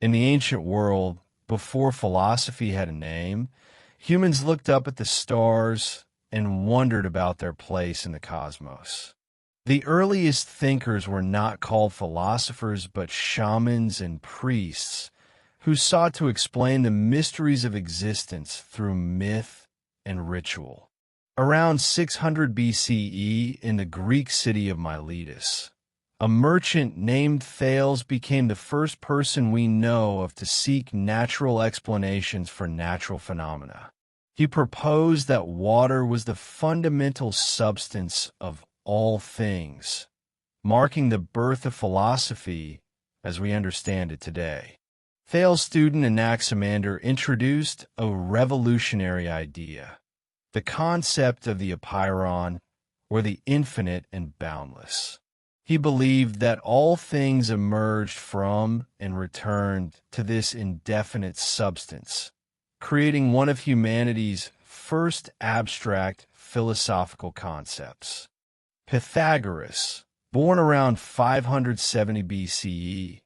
In the ancient world, before philosophy had a name, humans looked up at the stars and wondered about their place in the cosmos. The earliest thinkers were not called philosophers but shamans and priests who sought to explain the mysteries of existence through myth and ritual. Around 600 BCE, in the Greek city of Miletus, a merchant named Thales became the first person we know of to seek natural explanations for natural phenomena. He proposed that water was the fundamental substance of all things, marking the birth of philosophy as we understand it today. Thales' student Anaximander introduced a revolutionary idea, the concept of the apeiron, or the infinite and boundless. He believed that all things emerged from and returned to this indefinite substance, creating one of humanity's first abstract philosophical concepts. Pythagoras, born around 570 BCE,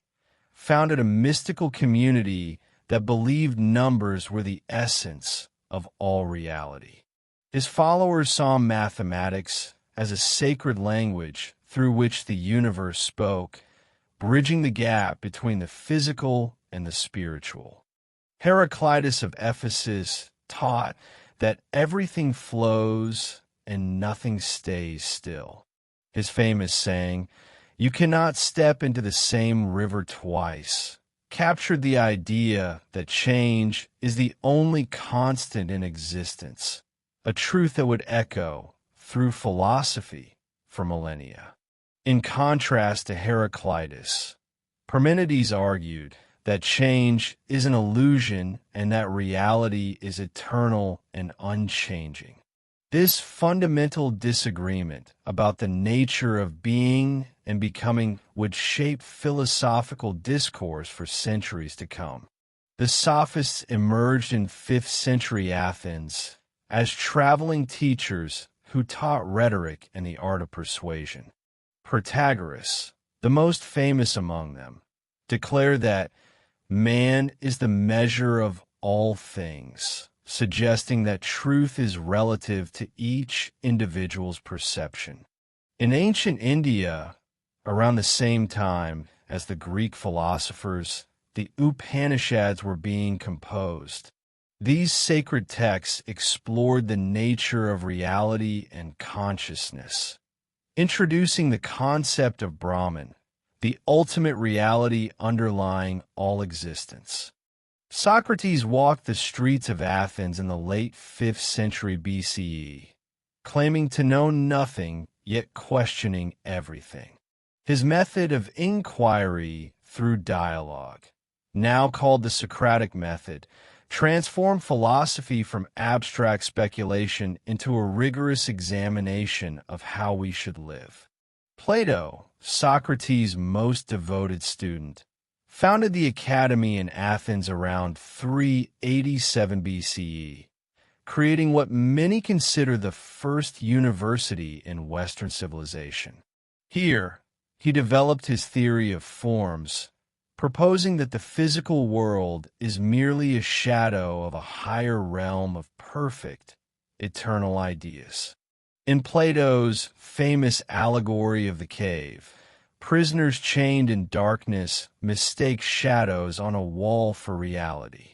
founded a mystical community that believed numbers were the essence of all reality. His followers saw mathematics as a sacred language through which the universe spoke, bridging the gap between the physical and the spiritual. Heraclitus of Ephesus taught that everything flows and nothing stays still. His famous saying, "You cannot step into the same river twice," captured the idea that change is the only constant in existence, a truth that would echo through philosophy for millennia. In contrast to Heraclitus, Parmenides argued that change is an illusion and that reality is eternal and unchanging. This fundamental disagreement about the nature of being and becoming would shape philosophical discourse for centuries to come. The Sophists emerged in 5th century Athens as traveling teachers who taught rhetoric and the art of persuasion. Protagoras, the most famous among them, declared that man is the measure of all things, suggesting that truth is relative to each individual's perception. In ancient India, around the same time as the Greek philosophers, the Upanishads were being composed. These sacred texts explored the nature of reality and consciousness, introducing the concept of Brahman, the ultimate reality underlying all existence. Socrates walked the streets of Athens in the late 5th century BCE, claiming to know nothing, yet questioning everything. His method of inquiry through dialogue, now called the Socratic method, transformed philosophy from abstract speculation into a rigorous examination of how we should live. Plato, Socrates' most devoted student, founded the Academy in Athens around 387 BCE, creating what many consider the first university in Western civilization. Here, he developed his theory of forms, proposing that the physical world is merely a shadow of a higher realm of perfect, eternal ideas. In Plato's famous allegory of the cave, prisoners chained in darkness mistake shadows on a wall for reality.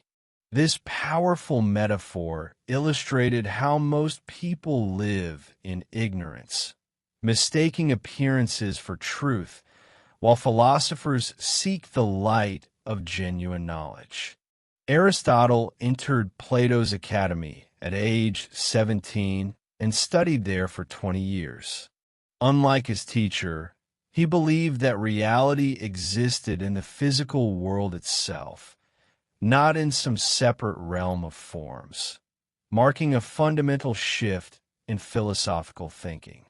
This powerful metaphor illustrated how most people live in ignorance, mistaking appearances for truth, while philosophers seek the light of genuine knowledge. Aristotle entered Plato's Academy at age 17 and studied there for 20 years. Unlike his teacher, he believed that reality existed in the physical world itself, not in some separate realm of forms, marking a fundamental shift in philosophical thinking.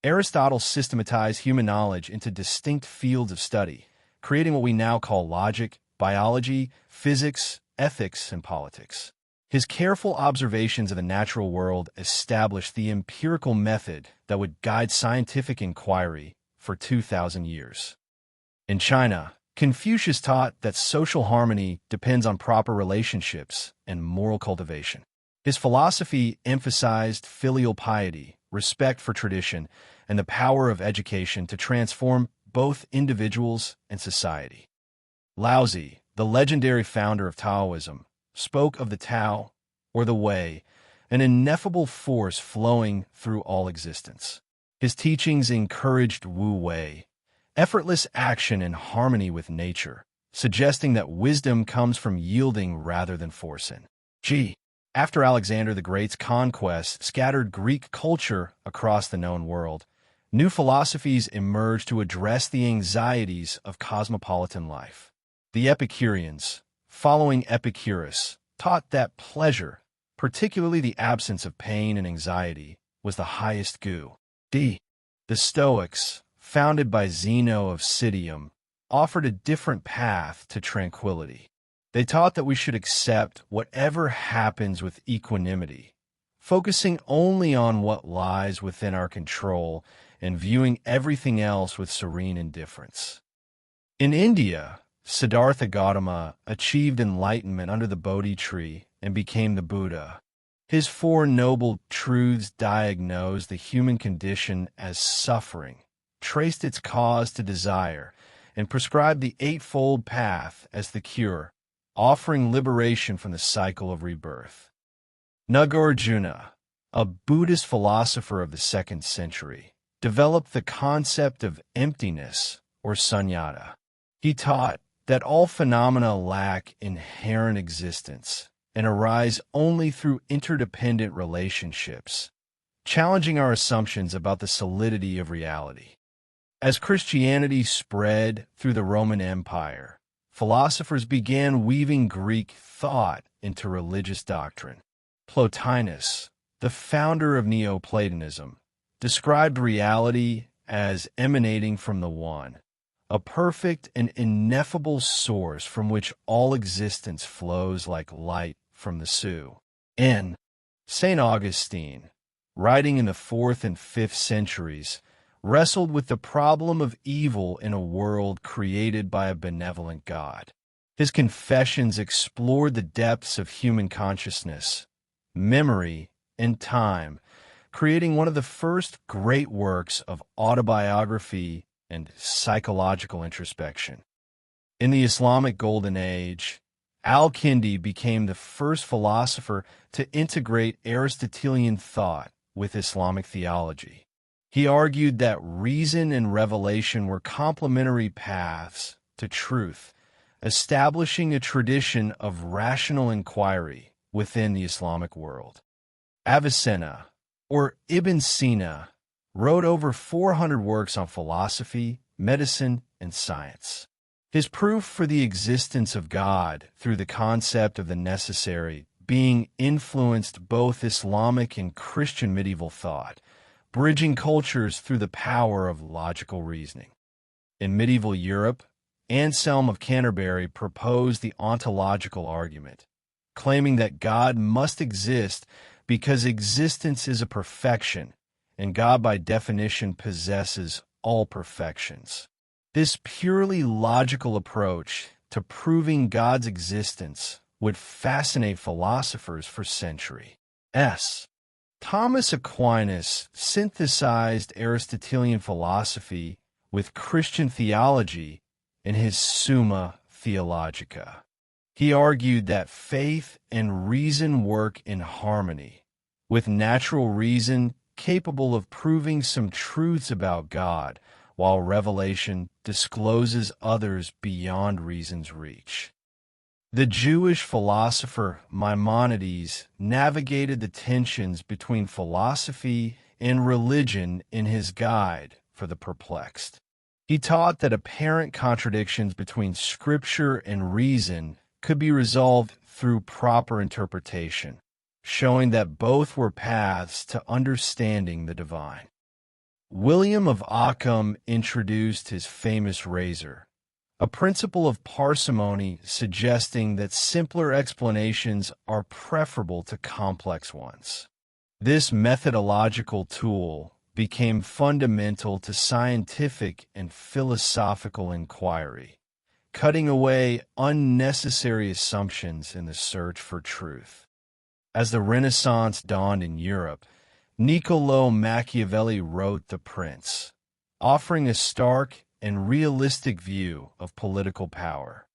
Aristotle systematized human knowledge into distinct fields of study, creating what we now call logic, biology, physics, ethics, and politics. His careful observations of the natural world established the empirical method that would guide scientific inquiry for 2,000 years. In China, Confucius taught that social harmony depends on proper relationships and moral cultivation. His philosophy emphasized filial piety, respect for tradition, and the power of education to transform both individuals and society. Laozi, the legendary founder of Taoism, spoke of the Tao, or the Way, an ineffable force flowing through all existence. His teachings encouraged Wu Wei, effortless action in harmony with nature, suggesting that wisdom comes from yielding rather than forcing. After Alexander the Great's conquest scattered Greek culture across the known world, new philosophies emerged to address the anxieties of cosmopolitan life. The Epicureans, following Epicurus, taught that pleasure, particularly the absence of pain and anxiety, was the highest good. The Stoics, founded by Zeno of Citium, offered a different path to tranquility. They taught that we should accept whatever happens with equanimity, focusing only on what lies within our control and viewing everything else with serene indifference. In India, Siddhartha Gautama achieved enlightenment under the Bodhi tree and became the Buddha. His Four Noble Truths diagnosed the human condition as suffering, traced its cause to desire, and prescribed the Eightfold Path as the cure, offering liberation from the cycle of rebirth. Nagarjuna, a Buddhist philosopher of the 2nd century, developed the concept of emptiness, or sunyata. He taught that all phenomena lack inherent existence and arise only through interdependent relationships, challenging our assumptions about the solidity of reality. As Christianity spread through the Roman Empire, philosophers began weaving Greek thought into religious doctrine. Plotinus, the founder of Neoplatonism, described reality as emanating from the One, a perfect and ineffable source from which all existence flows like light from the Sioux. St. Augustine, writing in the 4th and 5th centuries, wrestled with the problem of evil in a world created by a benevolent God. His Confessions explored the depths of human consciousness, memory, and time, creating one of the first great works of autobiography and psychological introspection. In the Islamic Golden Age, Al-Kindi became the first philosopher to integrate Aristotelian thought with Islamic theology. He argued that reason and revelation were complementary paths to truth, establishing a tradition of rational inquiry within the Islamic world. Avicenna, or Ibn Sina, wrote over 400 works on philosophy, medicine, and science. His proof for the existence of God through the concept of the necessary being influenced both Islamic and Christian medieval thought, bridging cultures through the power of logical reasoning. In medieval Europe, Anselm of Canterbury proposed the ontological argument, claiming that God must exist because existence is a perfection, and God by definition possesses all perfections. This purely logical approach to proving God's existence would fascinate philosophers for centuries. Thomas Aquinas synthesized Aristotelian philosophy with Christian theology in his Summa Theologica. He argued that faith and reason work in harmony, with natural reason capable of proving some truths about God, while revelation discloses others beyond reason's reach. The Jewish philosopher Maimonides navigated the tensions between philosophy and religion in his Guide for the Perplexed. He taught that apparent contradictions between scripture and reason could be resolved through proper interpretation, showing that both were paths to understanding the divine. William of Ockham introduced his famous razor, a principle of parsimony suggesting that simpler explanations are preferable to complex ones. This methodological tool became fundamental to scientific and philosophical inquiry, cutting away unnecessary assumptions in the search for truth. As the Renaissance dawned in Europe, Niccolò Machiavelli wrote The Prince, offering a stark and realistic view of political power.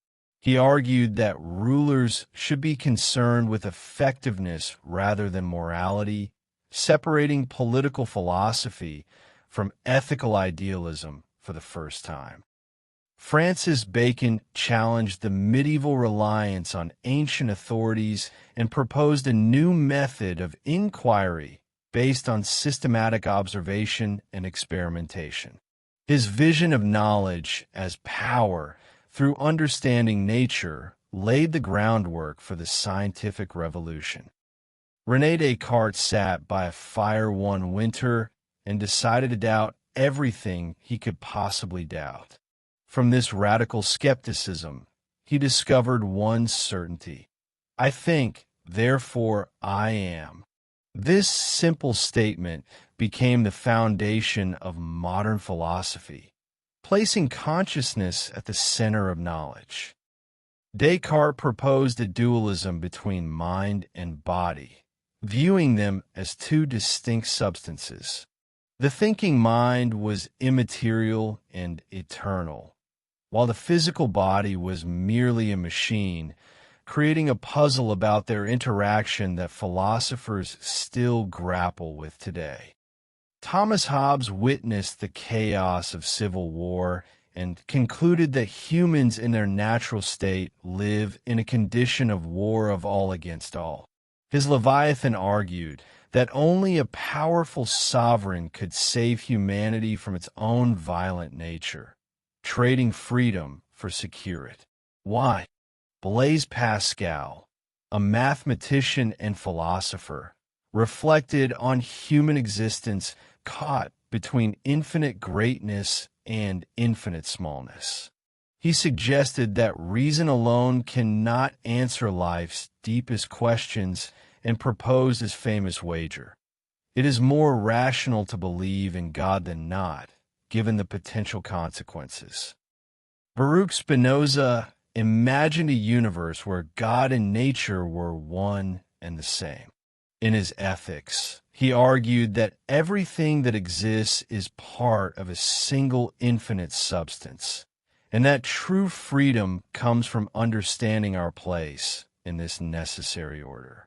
He argued that rulers should be concerned with effectiveness rather than morality, separating political philosophy from ethical idealism for the first time. Francis Bacon challenged the medieval reliance on ancient authorities and proposed a new method of inquiry based on systematic observation and experimentation. His vision of knowledge as power through understanding nature laid the groundwork for the scientific revolution. René Descartes sat by a fire one winter and decided to doubt everything he could possibly doubt. From this radical skepticism, he discovered one certainty: I think, therefore I am. This simple statement became the foundation of modern philosophy, placing consciousness at the center of knowledge. Descartes proposed a dualism between mind and body, viewing them as two distinct substances. The thinking mind was immaterial and eternal, while the physical body was merely a machine, creating a puzzle about their interaction that philosophers still grapple with today. Thomas Hobbes witnessed the chaos of civil war and concluded that humans in their natural state live in a condition of war of all against all. His Leviathan argued that only a powerful sovereign could save humanity from its own violent nature, trading freedom for security. Why? Blaise Pascal, a mathematician and philosopher, reflected on human existence caught between infinite greatness and infinite smallness. He suggested that reason alone cannot answer life's deepest questions and proposed his famous wager: it is more rational to believe in God than not, given the potential consequences. Baruch Spinoza imagined a universe where God and nature were one and the same. In his Ethics, he argued that everything that exists is part of a single infinite substance, and that true freedom comes from understanding our place in this necessary order.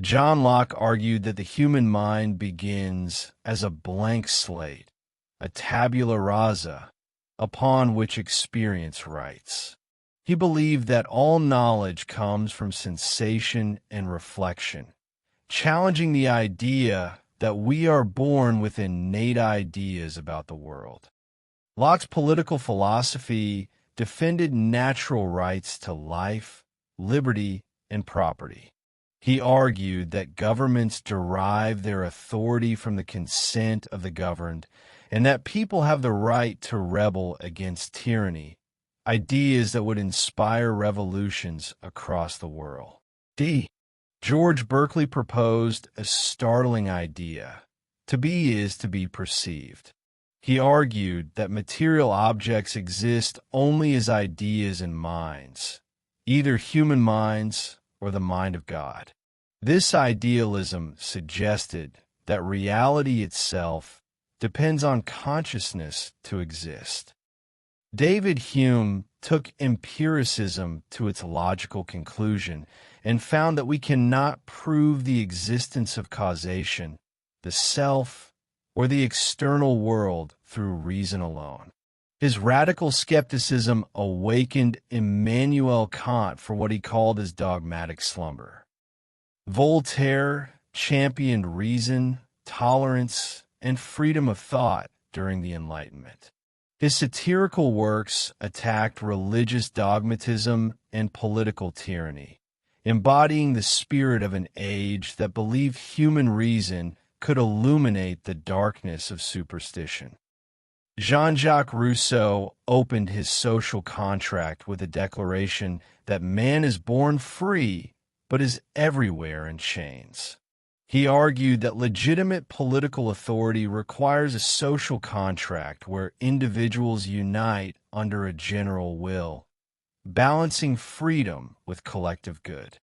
John Locke argued that the human mind begins as a blank slate, a tabula rasa, upon which experience writes. He believed that all knowledge comes from sensation and reflection, challenging the idea that we are born with innate ideas about the world. Locke's political philosophy defended natural rights to life, liberty, and property. He argued that governments derive their authority from the consent of the governed, and that people have the right to rebel against tyranny, ideas that would inspire revolutions across the world. George Berkeley proposed a startling idea: to be is to be perceived. He argued that material objects exist only as ideas in minds, either human minds or the mind of God. This idealism suggested that reality itself depends on consciousness to exist. David Hume took empiricism to its logical conclusion and found that we cannot prove the existence of causation, the self, or the external world through reason alone. His radical skepticism awakened Immanuel Kant for what he called his dogmatic slumber. Voltaire championed reason, tolerance, and freedom of thought during the Enlightenment. His satirical works attacked religious dogmatism and political tyranny, embodying the spirit of an age that believed human reason could illuminate the darkness of superstition. Jean-Jacques Rousseau opened his social contract with a declaration that man is born free, but is everywhere in chains. He argued that legitimate political authority requires a social contract where individuals unite under a general will, balancing freedom with collective good.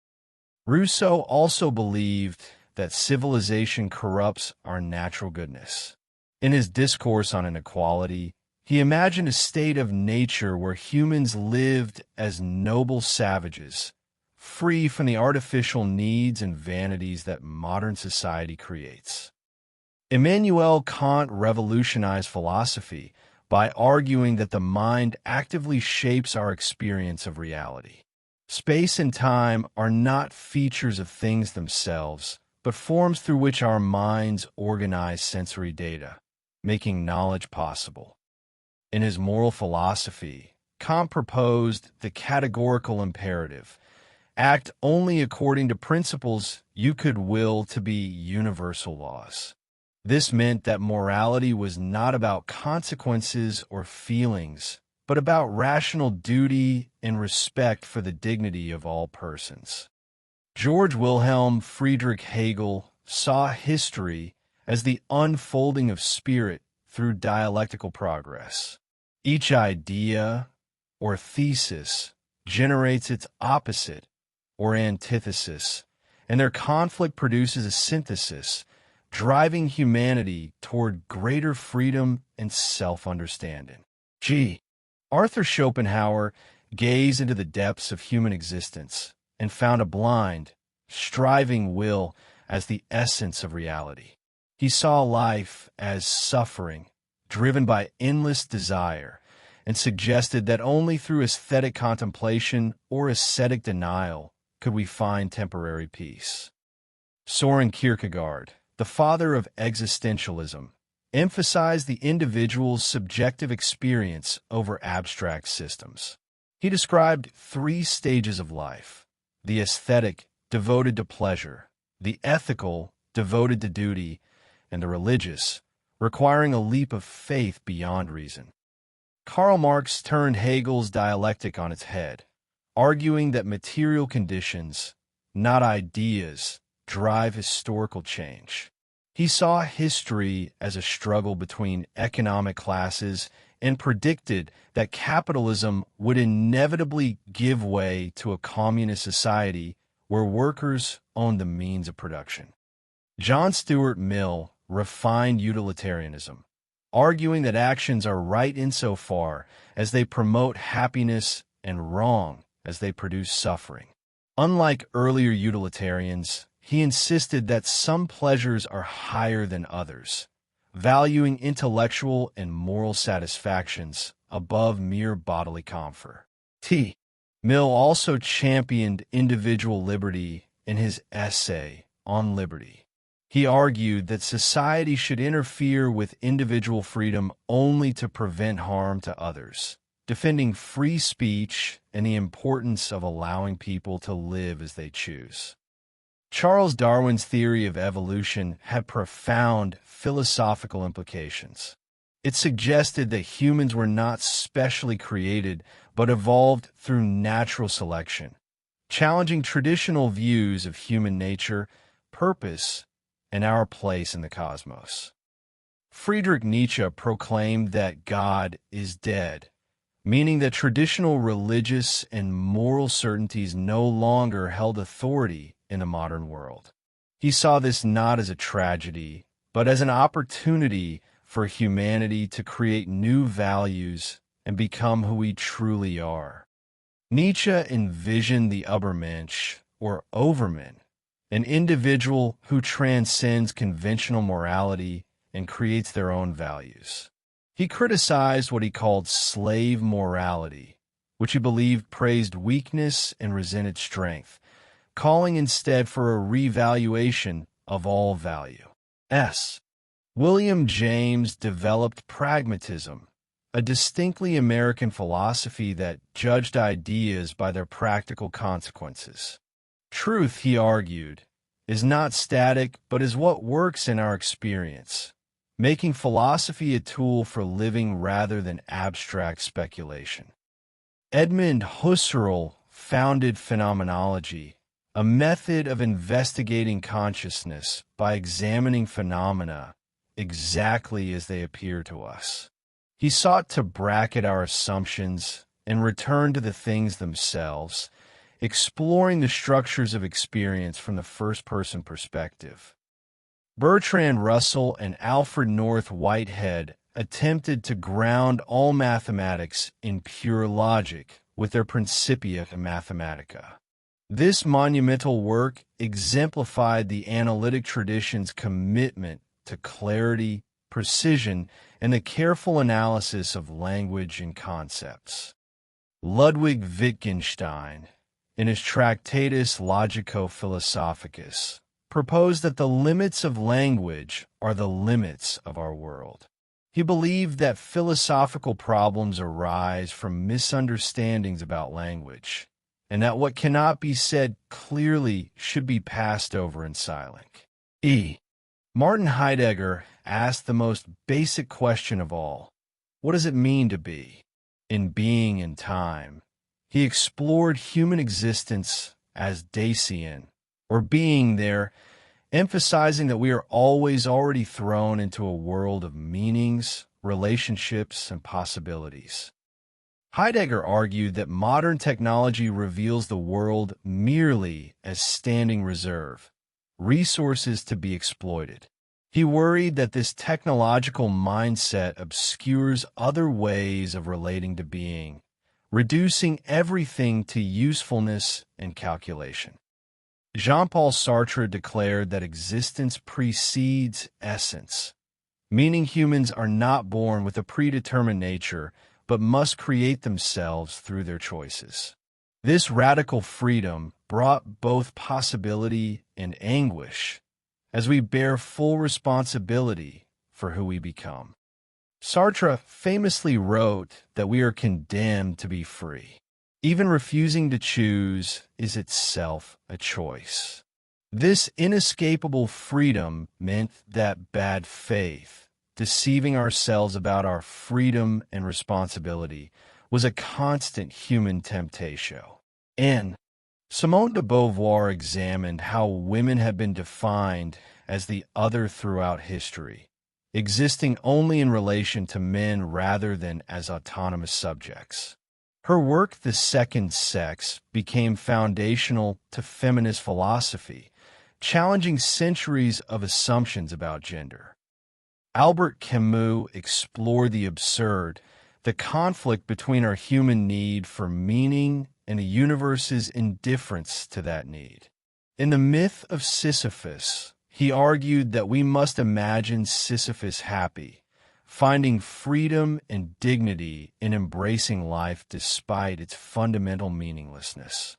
Rousseau also believed that civilization corrupts our natural goodness. In his discourse on inequality, he imagined a state of nature where humans lived as noble savages, free from the artificial needs and vanities that modern society creates. Immanuel Kant revolutionized philosophy by arguing that the mind actively shapes our experience of reality. Space and time are not features of things themselves, but forms through which our minds organize sensory data, making knowledge possible. In his moral philosophy, Kant proposed the categorical imperative: act only according to principles you could will to be universal laws. This meant that morality was not about consequences or feelings, but about rational duty and respect for the dignity of all persons. George Wilhelm Friedrich Hegel saw history as the unfolding of spirit through dialectical progress. Each idea or thesis generates its opposite or antithesis, and their conflict produces a synthesis, driving humanity toward greater freedom and self-understanding. Arthur Schopenhauer gazed into the depths of human existence and found a blind, striving will as the essence of reality. He saw life as suffering, driven by endless desire, and suggested that only through aesthetic contemplation or ascetic denial could we find temporary peace. Soren Kierkegaard, the father of existentialism, emphasized the individual's subjective experience over abstract systems. He described 3 stages of life: the aesthetic, devoted to pleasure; the ethical, devoted to duty; and the religious, requiring a leap of faith beyond reason. Karl Marx turned Hegel's dialectic on its head, arguing that material conditions, not ideas, drive historical change. He saw history as a struggle between economic classes and predicted that capitalism would inevitably give way to a communist society where workers owned the means of production. John Stuart Mill refined utilitarianism, arguing that actions are right insofar as they promote happiness and wrong as they produce suffering. Unlike earlier utilitarians, he insisted that some pleasures are higher than others, valuing intellectual and moral satisfactions above mere bodily comfort. Mill also championed individual liberty in his essay on liberty. He argued that society should interfere with individual freedom only to prevent harm to others, defending free speech and the importance of allowing people to live as they choose. Charles Darwin's theory of evolution had profound philosophical implications. It suggested that humans were not specially created, but evolved through natural selection, challenging traditional views of human nature, purpose, and our place in the cosmos. Friedrich Nietzsche proclaimed that God is dead, meaning that traditional religious and moral certainties no longer held authority in the modern world. He saw this not as a tragedy, but as an opportunity for humanity to create new values and become who we truly are. Nietzsche envisioned the Übermensch, or Overman, an individual who transcends conventional morality and creates their own values. He criticized what he called slave morality, which he believed praised weakness and resented strength, calling instead for a revaluation of all value. William James developed pragmatism, a distinctly American philosophy that judged ideas by their practical consequences. Truth, he argued, is not static, but is what works in our experience, making philosophy a tool for living rather than abstract speculation. Edmund Husserl founded phenomenology, a method of investigating consciousness by examining phenomena exactly as they appear to us. He sought to bracket our assumptions and return to the things themselves, exploring the structures of experience from the first-person perspective. Bertrand Russell and Alfred North Whitehead attempted to ground all mathematics in pure logic with their Principia Mathematica. This monumental work exemplified the analytic tradition's commitment to clarity, precision, and the careful analysis of language and concepts. Ludwig Wittgenstein, in his Tractatus Logico-Philosophicus, proposed that the limits of language are the limits of our world. He believed that philosophical problems arise from misunderstandings about language, and that what cannot be said clearly should be passed over in silence. Martin Heidegger asked the most basic question of all: what does it mean to be? In Being and Time, he explored human existence as Dasein, or being there, emphasizing that we are always already thrown into a world of meanings, relationships, and possibilities. Heidegger argued that modern technology reveals the world merely as standing reserve, resources to be exploited. He worried that this technological mindset obscures other ways of relating to being, reducing everything to usefulness and calculation. Jean-Paul Sartre declared that existence precedes essence, meaning humans are not born with a predetermined nature, but must create themselves through their choices. This radical freedom brought both possibility and anguish, as we bear full responsibility for who we become. Sartre famously wrote that we are condemned to be free. Even refusing to choose is itself a choice. This inescapable freedom meant that bad faith, deceiving ourselves about our freedom and responsibility, was a constant human temptation. And Simone de Beauvoir examined how women have been defined as the other throughout history, existing only in relation to men rather than as autonomous subjects. Her work, The Second Sex, became foundational to feminist philosophy, challenging centuries of assumptions about gender. Albert Camus explored the absurd, the conflict between our human need for meaning and the universe's indifference to that need. In The Myth of Sisyphus, he argued that we must imagine Sisyphus happy, finding freedom and dignity in embracing life despite its fundamental meaninglessness.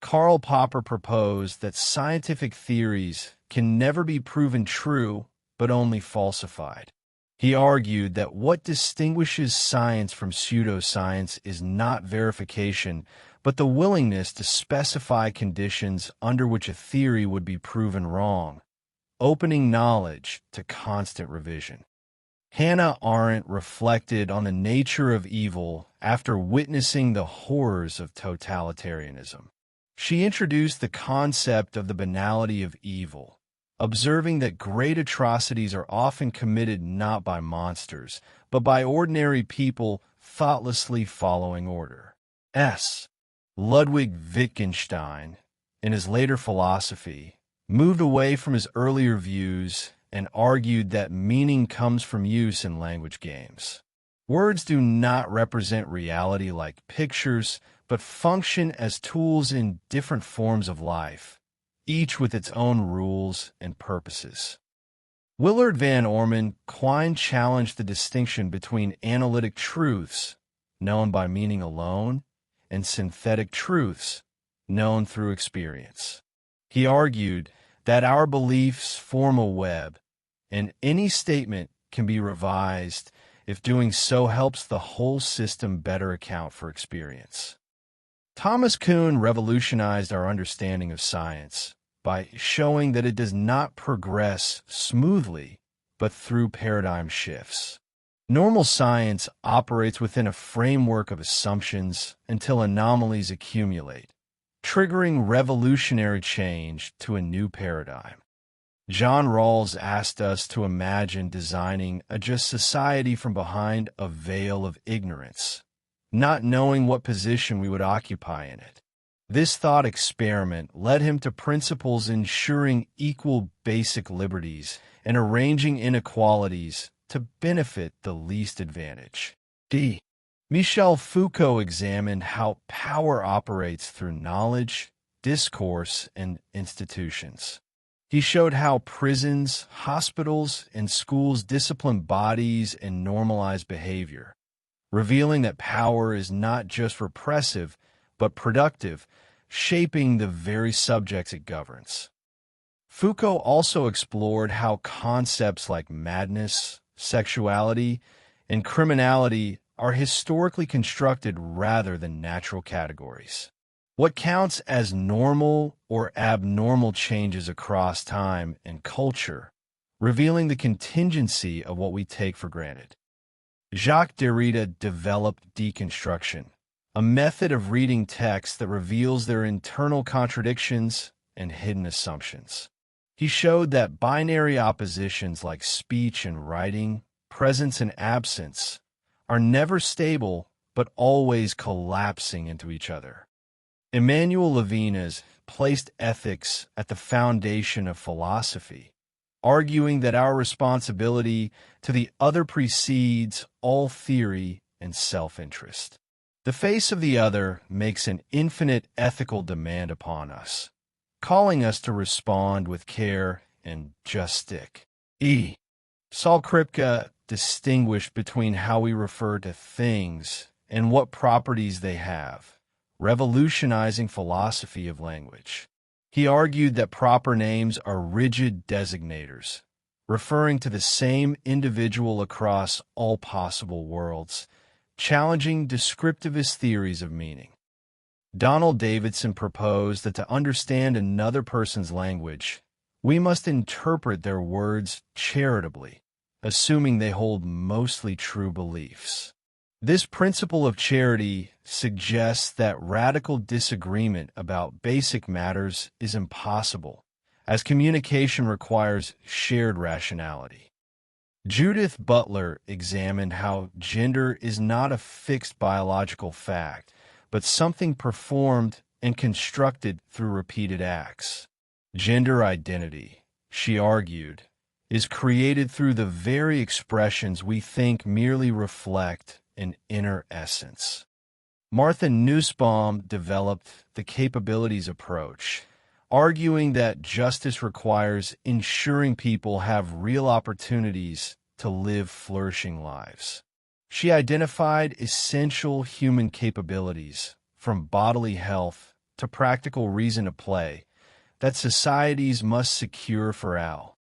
Karl Popper proposed that scientific theories can never be proven true, but only falsified. He argued that what distinguishes science from pseudoscience is not verification, but the willingness to specify conditions under which a theory would be proven wrong, opening knowledge to constant revision. Hannah Arendt reflected on the nature of evil after witnessing the horrors of totalitarianism. She introduced the concept of the banality of evil, observing that great atrocities are often committed not by monsters, but by ordinary people thoughtlessly following order. Ludwig Wittgenstein, in his later philosophy, moved away from his earlier views and argued that meaning comes from use in language games. Words do not represent reality like pictures, but function as tools in different forms of life, each with its own rules and purposes. Willard Van Orman Quine challenged the distinction between analytic truths, known by meaning alone, and synthetic truths, known through experience. He argued that our beliefs form a web, and any statement can be revised if doing so helps the whole system better account for experience. Thomas Kuhn revolutionized our understanding of science by showing that it does not progress smoothly, but through paradigm shifts. Normal science operates within a framework of assumptions until anomalies accumulate, triggering revolutionary change to a new paradigm. John Rawls asked us to imagine designing a just society from behind a veil of ignorance, not knowing what position we would occupy in it. This thought experiment led him to principles ensuring equal basic liberties and arranging inequalities to benefit the least advantaged. D. Michel Foucault examined how power operates through knowledge, discourse, and institutions. He showed how prisons, hospitals, and schools discipline bodies and normalize behavior, revealing that power is not just repressive, but productive, shaping the very subjects it governs. Foucault also explored how concepts like madness, sexuality, and criminality are historically constructed rather than natural categories. What counts as normal or abnormal changes across time and culture, revealing the contingency of what we take for granted. Jacques Derrida developed deconstruction, a method of reading texts that reveals their internal contradictions and hidden assumptions. He showed that binary oppositions like speech and writing, presence and absence, are never stable but always collapsing into each other. Emmanuel Levinas placed ethics at the foundation of philosophy, arguing that our responsibility to the other precedes all theory and self-interest. The face of the other makes an infinite ethical demand upon us, calling us to respond with care and just stick. E. Saul Kripke distinguished between how we refer to things and what properties they have, revolutionizing philosophy of language. He argued that proper names are rigid designators, referring to the same individual across all possible worlds, challenging descriptivist theories of meaning. Donald Davidson proposed that to understand another person's language, we must interpret their words charitably, assuming they hold mostly true beliefs. This principle of charity suggests that radical disagreement about basic matters is impossible, as communication requires shared rationality. Judith Butler examined how gender is not a fixed biological fact, but something performed and constructed through repeated acts. Gender identity, she argued, is created through the very expressions we think merely reflect an inner essence. Martha Nussbaum developed the capabilities approach, arguing that justice requires ensuring people have real opportunities to live flourishing lives. She identified essential human capabilities, from bodily health to practical reason to play, that societies must secure for all.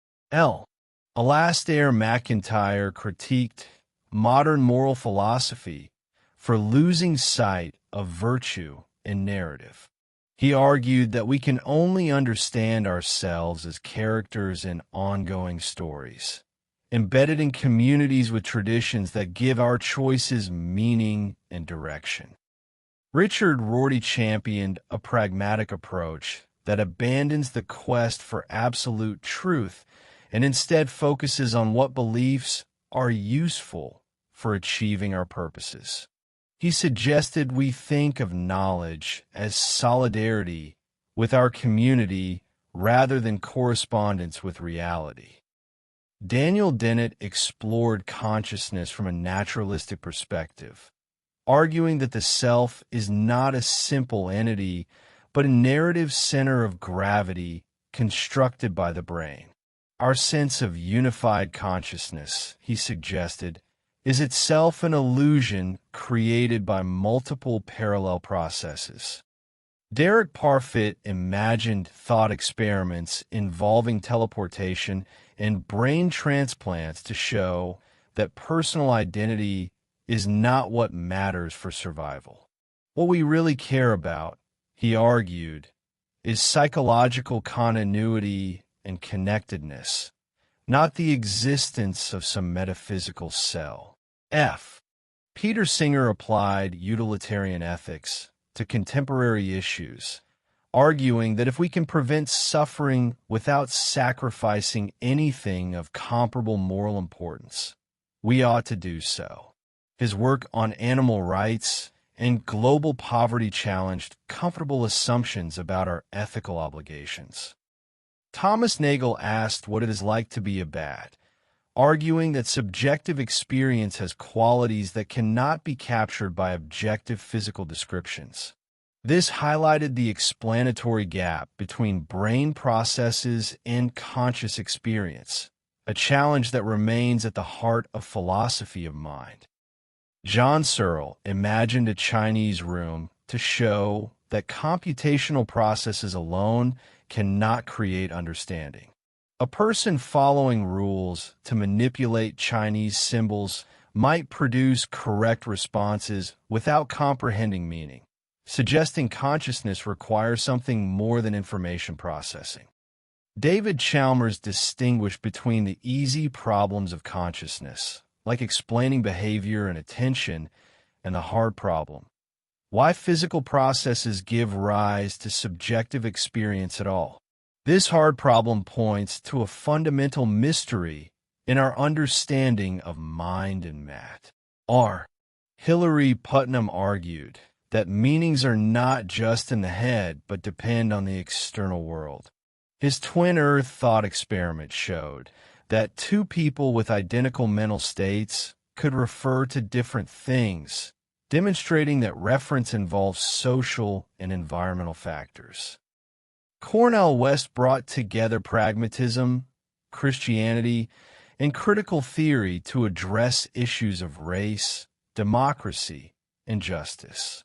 Alastair MacIntyre critiqued modern moral philosophy for losing sight of virtue in narrative. He argued that we can only understand ourselves as characters in ongoing stories, embedded in communities with traditions that give our choices meaning and direction. Richard Rorty championed a pragmatic approach that abandons the quest for absolute truth and instead focuses on what beliefs are useful for achieving our purposes. He suggested we think of knowledge as solidarity with our community rather than correspondence with reality. Daniel Dennett explored consciousness from a naturalistic perspective, arguing that the self is not a simple entity, but a narrative center of gravity constructed by the brain. Our sense of unified consciousness, he suggested, is itself an illusion created by multiple parallel processes. Derek Parfit imagined thought experiments involving teleportation and brain transplants to show that personal identity is not what matters for survival. What we really care about, he argued, is psychological continuity and connectedness, not the existence of some metaphysical cell. Peter Singer applied utilitarian ethics to contemporary issues, arguing that if we can prevent suffering without sacrificing anything of comparable moral importance, we ought to do so. His work on animal rights and global poverty challenged comfortable assumptions about our ethical obligations. Thomas Nagel asked what it is like to be a bat, arguing that subjective experience has qualities that cannot be captured by objective physical descriptions. This highlighted the explanatory gap between brain processes and conscious experience, a challenge that remains at the heart of philosophy of mind. John Searle imagined a Chinese room to show that computational processes alone cannot create understanding. A person following rules to manipulate Chinese symbols might produce correct responses without comprehending meaning, suggesting consciousness requires something more than information processing. David Chalmers distinguished between the easy problems of consciousness, like explaining behavior and attention, and the hard problem, why physical processes give rise to subjective experience at all. This hard problem points to a fundamental mystery in our understanding of mind and matter. Hilary Putnam argued that meanings are not just in the head but depend on the external world. His twin Earth thought experiment showed that two people with identical mental states could refer to different things, demonstrating that reference involves social and environmental factors. Cornel West brought together pragmatism, Christianity, and critical theory to address issues of race, democracy, and justice.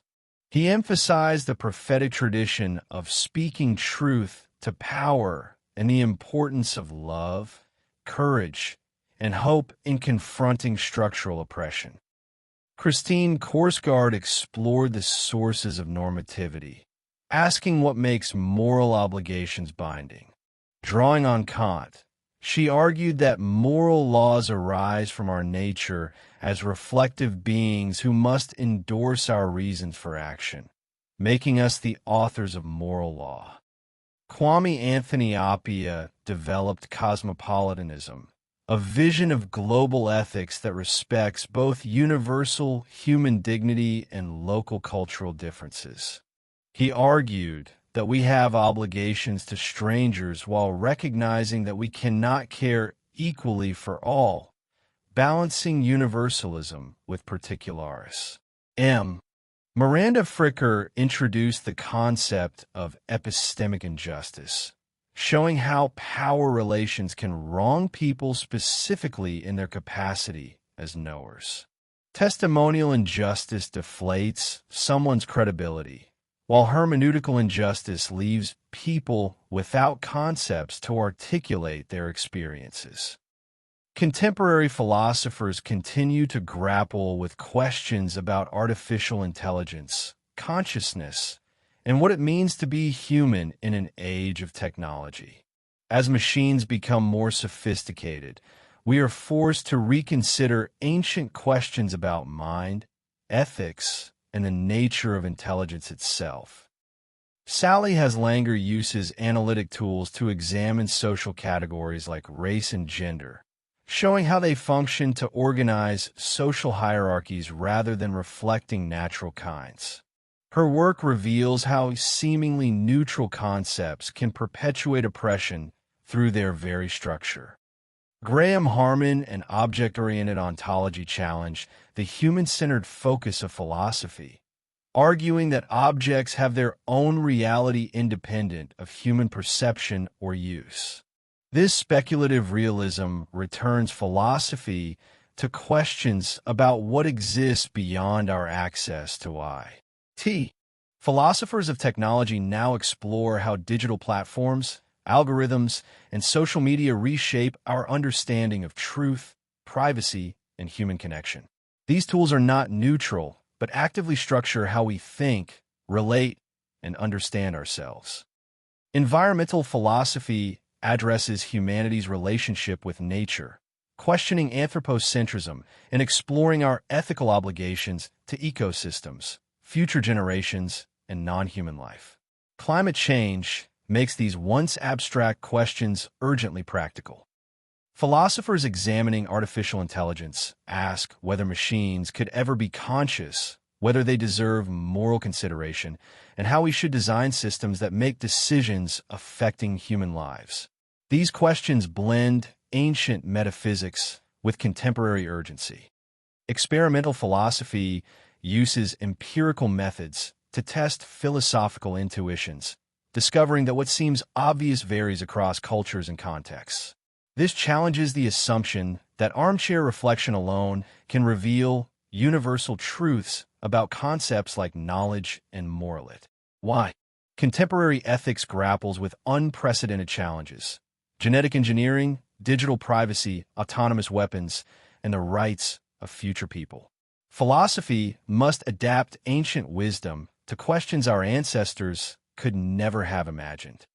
He emphasized the prophetic tradition of speaking truth to power and the importance of love, courage, and hope in confronting structural oppression. Christine Korsgaard explored the sources of normativity, asking what makes moral obligations binding. Drawing on Kant, she argued that moral laws arise from our nature as reflective beings who must endorse our reasons for action, making us the authors of moral law. Kwame Anthony Appiah developed cosmopolitanism, a vision of global ethics that respects both universal human dignity and local cultural differences. He argued that we have obligations to strangers while recognizing that we cannot care equally for all, balancing universalism with particularis. Miranda Fricker introduced the concept of epistemic injustice, showing how power relations can wrong people specifically in their capacity as knowers. Testimonial injustice deflates someone's credibility, while hermeneutical injustice leaves people without concepts to articulate their experiences. Contemporary philosophers continue to grapple with questions about artificial intelligence, consciousness, and what it means to be human in an age of technology. As machines become more sophisticated, we are forced to reconsider ancient questions about mind, ethics, and the nature of intelligence itself. Sally Haslanger uses analytic tools to examine social categories like race and gender, showing how they function to organize social hierarchies rather than reflecting natural kinds. Her work reveals how seemingly neutral concepts can perpetuate oppression through their very structure. Graham Harman and object-oriented ontology challenge the human-centered focus of philosophy, arguing that objects have their own reality independent of human perception or use. This speculative realism returns philosophy to questions about what exists beyond our access to IT. Philosophers of technology now explore how digital platforms, algorithms, and social media reshape our understanding of truth, privacy, and human connection. These tools are not neutral, but actively structure how we think, relate, and understand ourselves. Environmental philosophy addresses humanity's relationship with nature, questioning anthropocentrism and exploring our ethical obligations to ecosystems, future generations, and non-human life. Climate change makes these once abstract questions urgently practical. Philosophers examining artificial intelligence ask whether machines could ever be conscious whether they deserve moral consideration, and how we should design systems that make decisions affecting human lives. These questions blend ancient metaphysics with contemporary urgency. Experimental philosophy uses empirical methods to test philosophical intuitions, discovering that what seems obvious varies across cultures and contexts. This challenges the assumption that armchair reflection alone can reveal universal truths about concepts like knowledge and morality. Why? Contemporary ethics grapples with unprecedented challenges: genetic engineering, digital privacy, autonomous weapons, and the rights of future people. Philosophy must adapt ancient wisdom to questions our ancestors could never have imagined.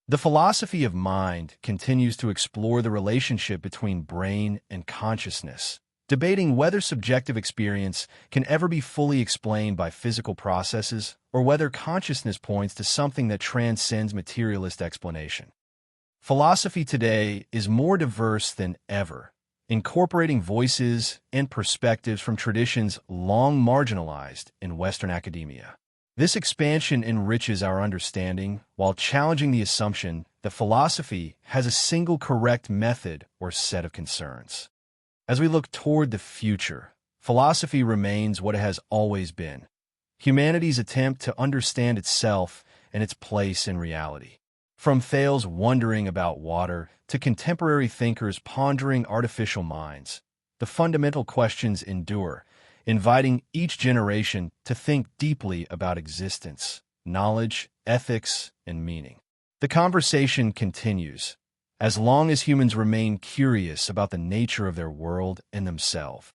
The philosophy of mind continues to explore the relationship between brain and consciousness, debating whether subjective experience can ever be fully explained by physical processes or whether consciousness points to something that transcends materialist explanation. Philosophy today is more diverse than ever, incorporating voices and perspectives from traditions long marginalized in Western academia. This expansion enriches our understanding while challenging the assumption that philosophy has a single correct method or set of concerns. As we look toward the future, philosophy remains what it has always been: humanity's attempt to understand itself and its place in reality. From Thales wondering about water to contemporary thinkers pondering artificial minds, the fundamental questions endure, inviting each generation to think deeply about existence, knowledge, ethics, and meaning. The conversation continues, as long as humans remain curious about the nature of their world and themselves.